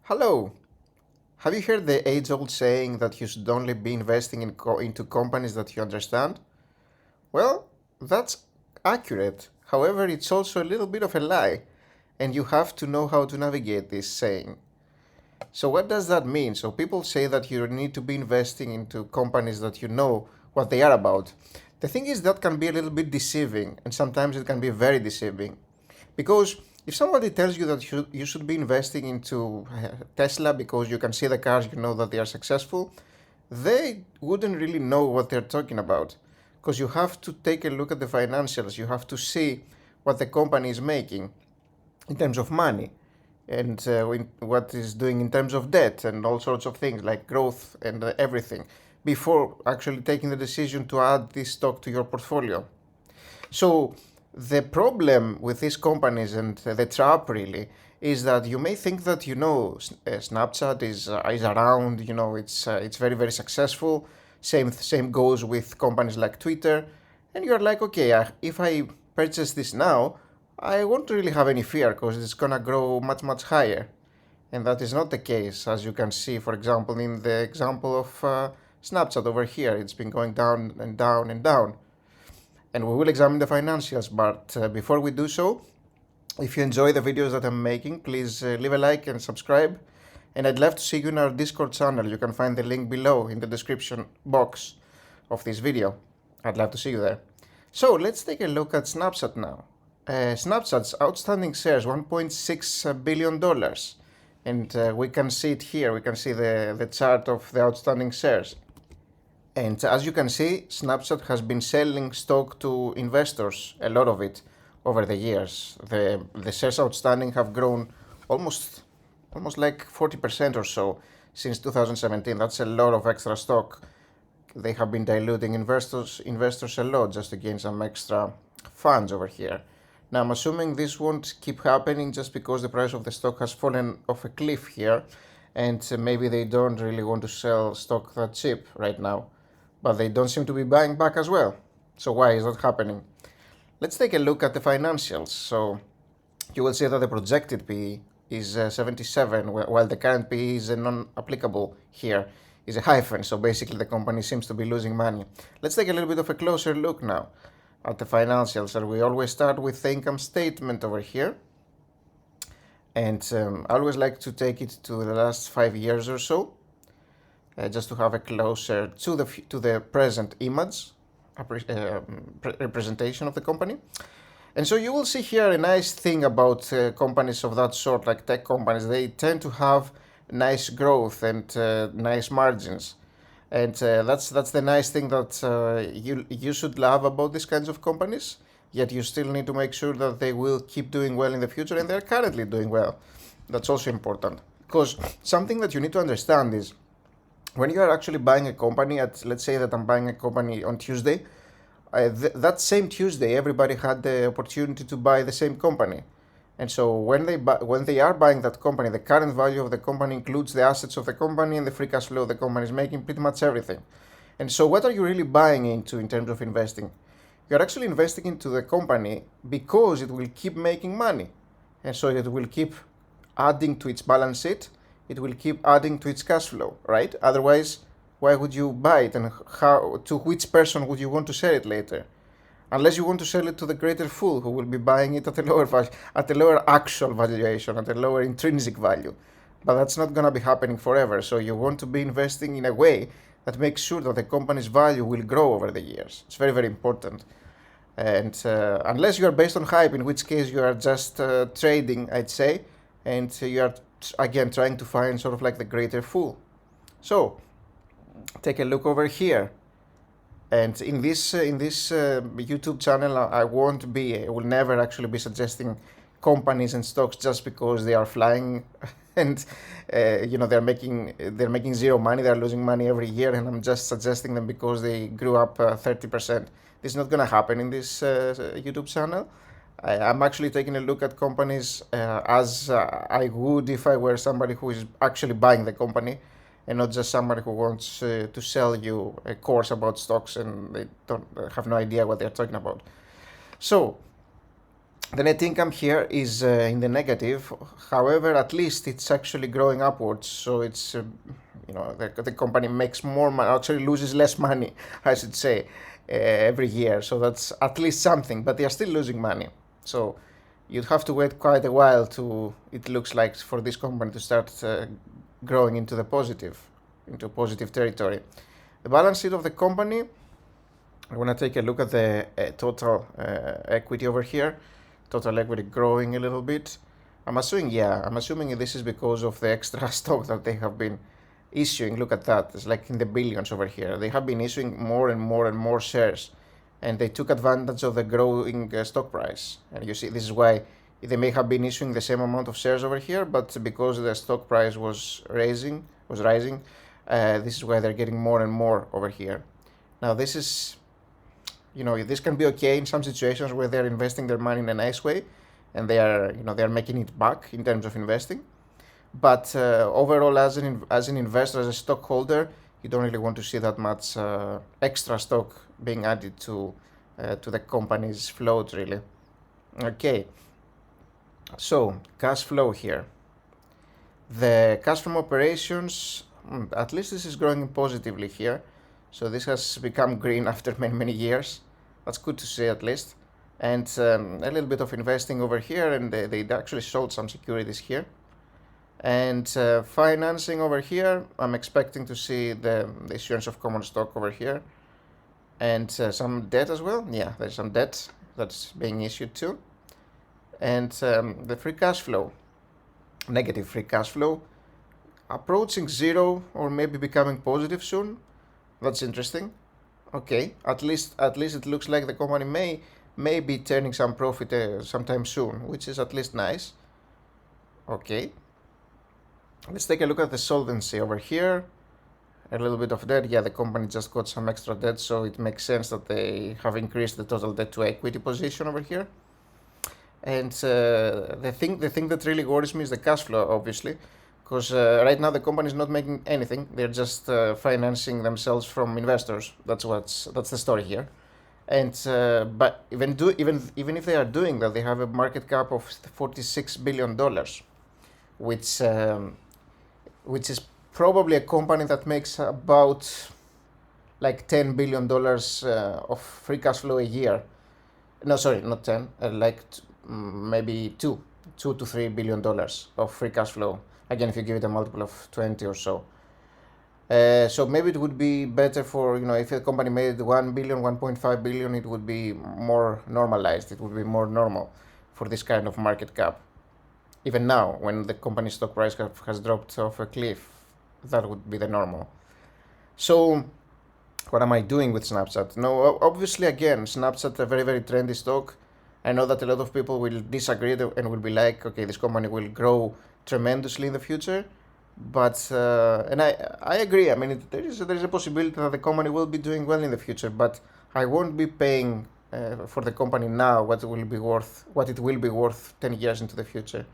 Hello. Have you heard the age-old saying that you should only be investing into companies that you understand? Well, that's accurate. However, it's also a little bit of a lie, and you have to know how to navigate this saying. So, what does that mean? So, people say that you need to be investing into companies that you know what they are about. The thing is, that can be a little bit deceiving, and sometimes it can be very deceiving. Because if somebody tells you that you should be investing into Tesla because you can see the cars, you know that they are successful, they wouldn't really know what they're talking about. Because you have to take a look at the financials, you have to see what the company is making in terms of money and what is doing in terms of debt and all sorts of things like growth and everything before actually taking the decision to add this stock to your portfolio. So the problem with these companies and the trap really is that you may think that Snapchat is around, it's very successful. Same goes with companies like Twitter, and you're like, okay, if I purchase this now, I won't really have any fear because it's gonna grow much higher, and that is not the case, as you can see, for example, in the example of Snapchat over here. It's been going down and down and down, and we will examine the financials. But before we do so, if you enjoy the videos that I'm making, please leave a like and subscribe. And I'd love to see you in our Discord channel. You can find the link below in the description box of this video. I'd love to see you there. So let's take a look at Snapchat now. Snapchat's outstanding shares $1.6 billion. And we can see it here. We can see the chart of the outstanding shares. And as you can see, Snapchat has been selling stock to investors, a lot of it, over the years. The shares outstanding have grown almost like 40% or so since 2017. That's a lot of extra stock. They have been diluting investors a lot just to gain some extra funds over here. Now I'm assuming this won't keep happening just because the price of the stock has fallen off a cliff here, and maybe they don't really want to sell stock that cheap right now, but they don't seem to be buying back as well. So why is that happening? Let's take a look at the financials. So you will see that the projected PE is 77, while the current PE is non-applicable here, is a hyphen. So basically the company seems to be losing money. Let's take a little bit of a closer look now at the financials. And we always start with the income statement over here. And I always like to take it to the last 5 years or so, just to have a closer to the present image representation of the company. And so you will see here a nice thing about companies of that sort, like tech companies. They tend to have nice growth and nice margins. And that's the nice thing that you should love about these kinds of companies. Yet you still need to make sure that they will keep doing well in the future, and they're currently doing well. That's also important. Because something that you need to understand is when you are actually buying a company, let's say that I'm buying a company on Tuesday, that same Tuesday, everybody had the opportunity to buy the same company. And so when they are buying that company, the current value of the company includes the assets of the company and the free cash flow the company is making, pretty much everything. And so what are you really buying into in terms of investing? You're actually investing into the company because it will keep making money. And so it will keep adding to its balance sheet, it will keep adding to its cash flow, right? Otherwise, why would you buy it, and to which person would you want to sell it later? Unless you want to sell it to the greater fool who will be buying it at a lower actual valuation, at a lower intrinsic value. But that's not going to be happening forever. So you want to be investing in a way that makes sure that the company's value will grow over the years. It's very important. And unless you are based on hype, in which case you are just trading, I'd say, and you are again trying to find sort of like the greater fool. So take a look over here. And in this YouTube channel, I will never actually be suggesting companies and stocks just because they are flying, and they're making zero money, they're losing money every year, and I'm just suggesting them because they grew up 30%. This is not gonna happen in this YouTube channel. I'm actually taking a look at companies as I would if I were somebody who is actually buying the company, and not just somebody who wants to sell you a course about stocks and they don't have no idea what they're talking about. So The net income here is in the negative. However, at least it's actually growing upwards. So it's, the company makes more money, actually loses less money, I should say, every year. So that's at least something, but they are still losing money. So you'd have to wait quite a while it looks like, for this company to start growing into positive territory. The balance sheet of the company, I want to take a look at the total equity over here. Total equity growing a little bit. I'm assuming this is because of the extra stock that they have been issuing. Look at that. It's like in the billions over here. They have been issuing more and more and more shares, and they took advantage of the growing stock price. And you see, this is why they may have been issuing the same amount of shares over here, but because the stock price was rising, this is why they're getting more and more over here. Now, this can be okay in some situations where they're investing their money in a nice way, and they are making it back in terms of investing. But overall, as an investor, as a stockholder, you don't really want to see that much extra stock being added to the company's float, really. Okay. So cash flow here. The cash from operations, at least this is growing positively here. So this has become green after many years. That's good to see, at least. And a little bit of investing over here, and they actually sold some securities here. And financing over here, I'm expecting to see the issuance of common stock over here. And some debt as well. Yeah, there's some debt that's being issued too. And the free cash flow, negative free cash flow, approaching zero or maybe becoming positive soon. That's interesting. Okay, at least it looks like the company may be turning some profit sometime soon, which is at least nice. Okay, let's take a look at the solvency over here. A little bit of debt. Yeah, the company just got some extra debt, so it makes sense that they have increased the total debt to equity position over here. And the thing that really worries me is the cash flow, obviously, because right now the company is not making anything. They're just financing themselves from investors. That's the story here. And but even if they are doing that, they have a market cap of $46 billion, which is probably a company that makes about like $10 billion of free cash flow a year. No, sorry, not 10. Maybe $2 to $3 billion of free cash flow. Again, if you give it a multiple of 20 or so. So maybe it would be better for, if a company made 1 billion, 1.5 billion, it would be more normalized. It would be more normal for this kind of market cap. Even now, when the company's stock price has dropped off a cliff, that would be the normal. So what am I doing with Snapchat? No, obviously, again, Snapchat, a very, very trendy stock. I know that a lot of people will disagree and will be like, okay, this company will grow tremendously in the future. But, and I agree. I mean, there is a possibility that the company will be doing well in the future, but I won't be paying for the company now what it will be worth 10 years into the future.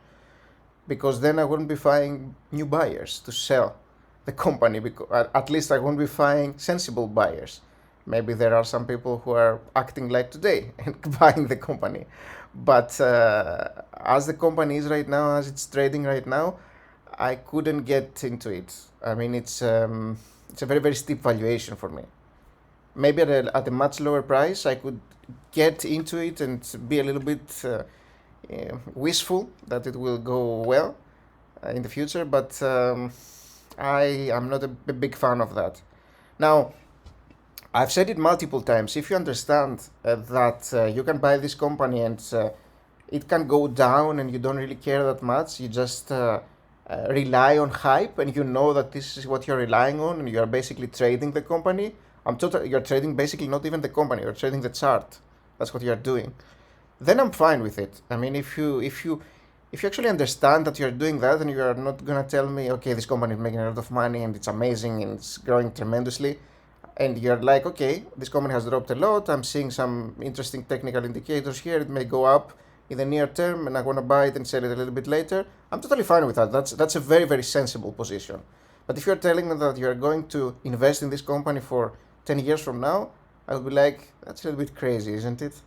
Because then I wouldn't be finding new buyers to sell the company, because at least I won't be finding sensible buyers. Maybe there are some people who are acting like today and buying the company. But as the company is right now, as it's trading right now, I couldn't get into it. I mean, it's a very, very steep valuation for me. Maybe at a much lower price, I could get into it and be a little bit wishful that it will go well in the future, but I am not a big fan of that. Now, I've said it multiple times. If you understand that you can buy this company and it can go down and you don't really care that much, you just rely on hype, and you know that this is what you're relying on, and you're basically trading the company. You're trading basically not even the company, you're trading the chart. That's what you're doing. Then I'm fine with it. I mean, if you actually understand that you're doing that, and you are not gonna tell me, okay, this company is making a lot of money and it's amazing and it's growing tremendously, and you're like, okay, this company has dropped a lot, I'm seeing some interesting technical indicators here, it may go up in the near term, and I want to buy it and sell it a little bit later, I'm totally fine with that. That's a very, very sensible position. But if you're telling me that you're going to invest in this company for 10 years from now, I'll be like, that's a little bit crazy, isn't it?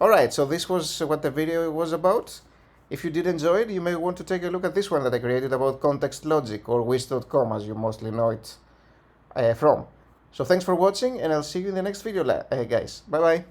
Alright, so this was what the video was about. If you did enjoy it, you may want to take a look at this one that I created about context logic, or wish.com as you mostly know it from. So thanks for watching, and I'll see you in the next video, guys. Bye bye.